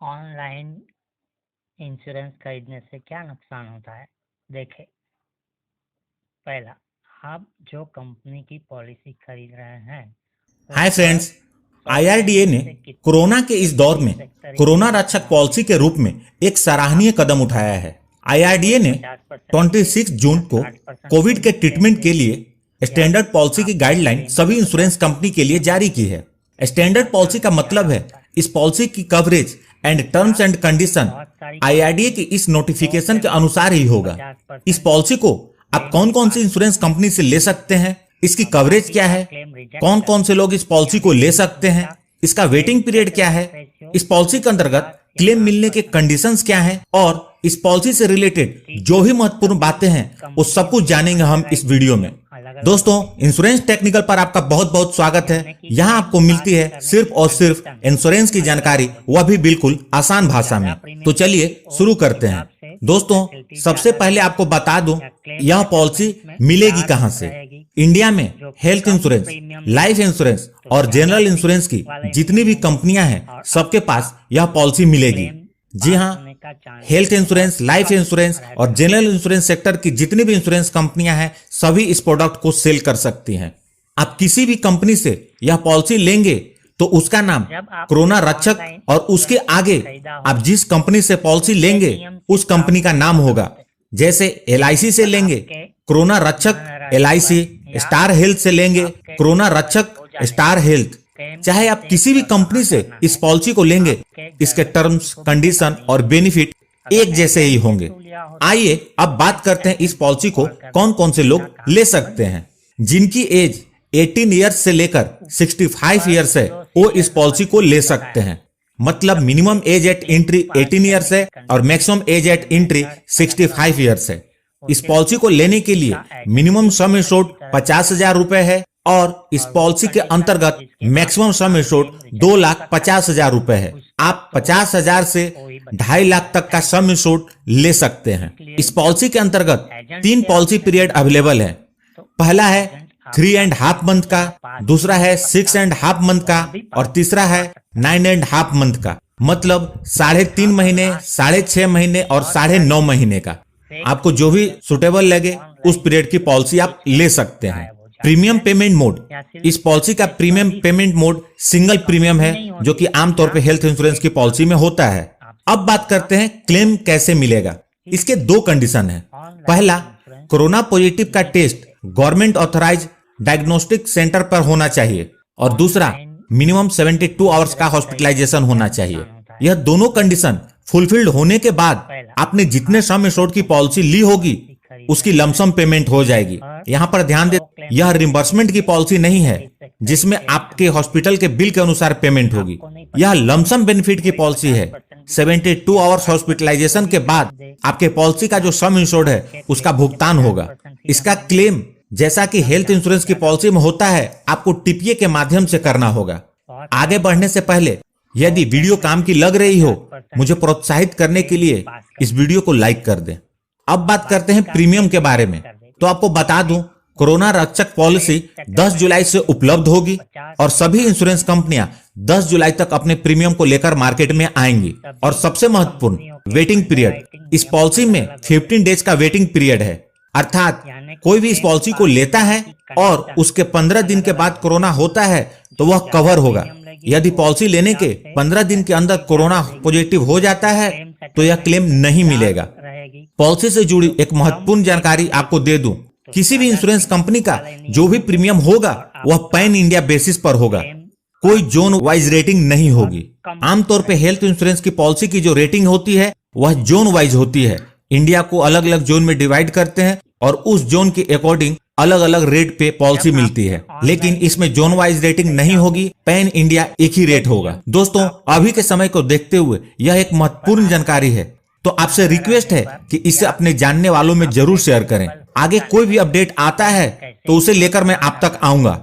Online insurance खरीदने से क्या नुकसान होता है? देखें, पहला, आप जो कंपनी की पॉलिसी खरीद रहे हैं हाय उस पर फ्रेंड्स, आईआरडीए ने कोरोना के इस दौर में कोरोना रक्षक पॉलिसी के रूप में एक सराहनीय कदम उठाया है। आईआरडीए ने 26 जून को कोविड के ट्रीटमेंट के लिए स्टैंडर्ड पॉलिसी की गाइडलाइन सभी इंश्योरेंस कंपनी के लिए जारी की है। स्टैंडर्ड पॉलिसी का मतलब है इस पॉलिसी की coverage and terms and condition IRDA की इस नोटिफिकेशन के अनुसार ही होगा। इस पॉलिसी को आप कौन कौन सी इंश्योरेंस कंपनी से ले सकते हैं, इसकी कवरेज क्या है, कौन कौन से लोग इस पॉलिसी को ले सकते हैं, इसका वेटिंग पीरियड क्या है, इस पॉलिसी के अंतर्गत क्लेम मिलने के कंडीशंस क्या हैं और इस पॉलिसी से रिलेटेड जो भी महत्वपूर्ण बातें हैं वो सब कुछ जानेंगे हम इस वीडियो में। दोस्तों, इंश्योरेंस टेक्निकल पर आपका बहुत बहुत स्वागत है। यहाँ आपको मिलती है सिर्फ और सिर्फ इंश्योरेंस की जानकारी, वह भी बिल्कुल आसान भाषा में। तो चलिए शुरू करते हैं। दोस्तों, सबसे पहले आपको बता दूं यह पॉलिसी मिलेगी कहां से। इंडिया में हेल्थ इंश्योरेंस, लाइफ इंश्योरेंस और जनरल इंश्योरेंस की जितनी भी कंपनियां हैं सबके पास यह पॉलिसी मिलेगी। जी हाँ, हेल्थ इंश्योरेंस, लाइफ इंश्योरेंस और जनरल इंश्योरेंस सेक्टर की जितनी भी इंश्योरेंस कंपनियां हैं सभी इस प्रोडक्ट को सेल कर सकती हैं। आप किसी भी कंपनी से यह पॉलिसी लेंगे तो उसका नाम कोरोना रक्षक और उसके आगे आप जिस कंपनी से पॉलिसी लेंगे उस कंपनी का नाम होगा। जैसे एलआईसी से लेंगे कोरोना रक्षक एलआईसी, स्टार हेल्थ से लेंगे कोरोना रक्षक स्टार हेल्थ। चाहे आप किसी भी कंपनी से इस पॉलिसी को लेंगे, इसके टर्म्स, कंडीशन और बेनिफिट एक जैसे ही होंगे। आइए अब बात करते हैं इस पॉलिसी को कौन कौन से लोग ले सकते हैं। जिनकी एज 18 ईयर्स से लेकर 65 ईयर्स है वो इस पॉलिसी को ले सकते हैं। मतलब minimum age eight entry 18 years है और maximum age eight entry 65 years है। इस पॉलिसी को लेने के लिए मिनिमम सम एश्योर्ड 50,000 रुपए है और इस पॉलिसी के अंतर्गत मैक्सिमम सम एश्योर्ड 2,50,000 रुपए है। आप 50,000 से 2.5 लाख तक का सम एश्योर्ड ले सकते हैं। इस पॉलिसी के अंतर्गत 3 पॉलिसी पीरियड अवेलेबल है। पहला है 3.5 मंथ का, दूसरा है 6.5 मंथ का और तीसरा है 9.5 मंथ का। मतलब 3.5 महीने, 6.5 महीने और 9.5 महीने का। आपको जो भी सुटेबल लगे उस पीरियड की पॉलिसी आप ले सकते हैं। प्रीमियम पेमेंट मोड, इस पॉलिसी का premium payment mode single premium है जो कि आमतौर पे हेल्थ इंश्योरेंस की पॉलिसी में होता है। अब बात करते हैं क्लेम कैसे मिलेगा। इसके 2 कंडीशन है। पहला, कोरोना पॉजिटिव का test government authorise diagnostic centre पर होना चाहिए और दूसरा मिनिमम 72 आवर्स का हॉस्पिटलाइजेशन होना चाहिए। यह दोनों कंडीशन फुलफिल्ड होने के बाद आपने जितने सम एश्योर्ड की पॉलिसी ली होगी उसकी लमसम पेमेंट हो जाएगी। यहाँ पर ध्यान दें, यह रिम्बर्समेंट की पॉलिसी नहीं है जिसमें आपके हॉस्पिटल के बिल के अनुसार पेमेंट होगी। यह लमसम बेनिफिट की पॉलिसी है। 72 आवर्स हॉस्पिटलाइजेशन के बाद आपके पॉलिसी का जो सम इंश्योर्ड है उसका भुगतान होगा। इसका क्लेम जैसा कि हेल्थ इंश्योरेंस की पॉलिसी में होता है आपको टीपीए के माध्यम से करना होगा। आगे बढ़ने से पहले यदि वीडियो काम की लग रही हो, मुझे प्रोत्साहित करने के लिए इस वीडियो को लाइक कर दें। अब बात करते हैं प्रीमियम के बारे में। तो आपको बता दूं, कोरोना रक्षक पॉलिसी 10 जुलाई से उपलब्ध होगी और सभी इंश्योरेंस कंपनियां 10 जुलाई तक अपने प्रीमियम को लेकर मार्केट में आएंगी। और सबसे महत्वपूर्ण वेटिंग पीरियड, इस पॉलिसी में 15 डेज का वेटिंग पीरियड है। अर्थात कोई भी इस पॉलिसी को लेता है और उसके 15 दिन के बाद कोरोना होता है तो वह कवर होगा। यदि पॉलिसी लेने के 15 दिन के अंदर कोरोना पॉजिटिव हो जाता है तो यह क्लेम नहीं मिलेगा। पॉलिसी से जुड़ी एक महत्वपूर्ण जानकारी आपको दे दूं, किसी भी इंश्योरेंस कंपनी का जो भी प्रीमियम होगा वह पैन इंडिया बेसिस पर होगा, कोई जोन वाइज रेटिंग नहीं होगी। आमतौर पे हेल्थ इंश्योरेंस की पॉलिसी की जो रेटिंग होती है वह जोन वाइज होती है। इंडिया को अलग अलग जोन में डिवाइड करते हैं और उस जोन के अकॉर्डिंग अलग अलग रेट पे पॉलिसी मिलती है। लेकिन इसमें जोन वाइज रेटिंग नहीं होगी, पैन इंडिया एक ही रेट होगा। दोस्तों, अभी के समय को देखते हुए यह एक महत्वपूर्ण जानकारी है, तो आपसे रिक्वेस्ट है कि इसे अपने जानने वालों में जरूर शेयर करें। आगे कोई भी अपडेट आता है तो उसे लेकर मैं आप तक आऊंगा।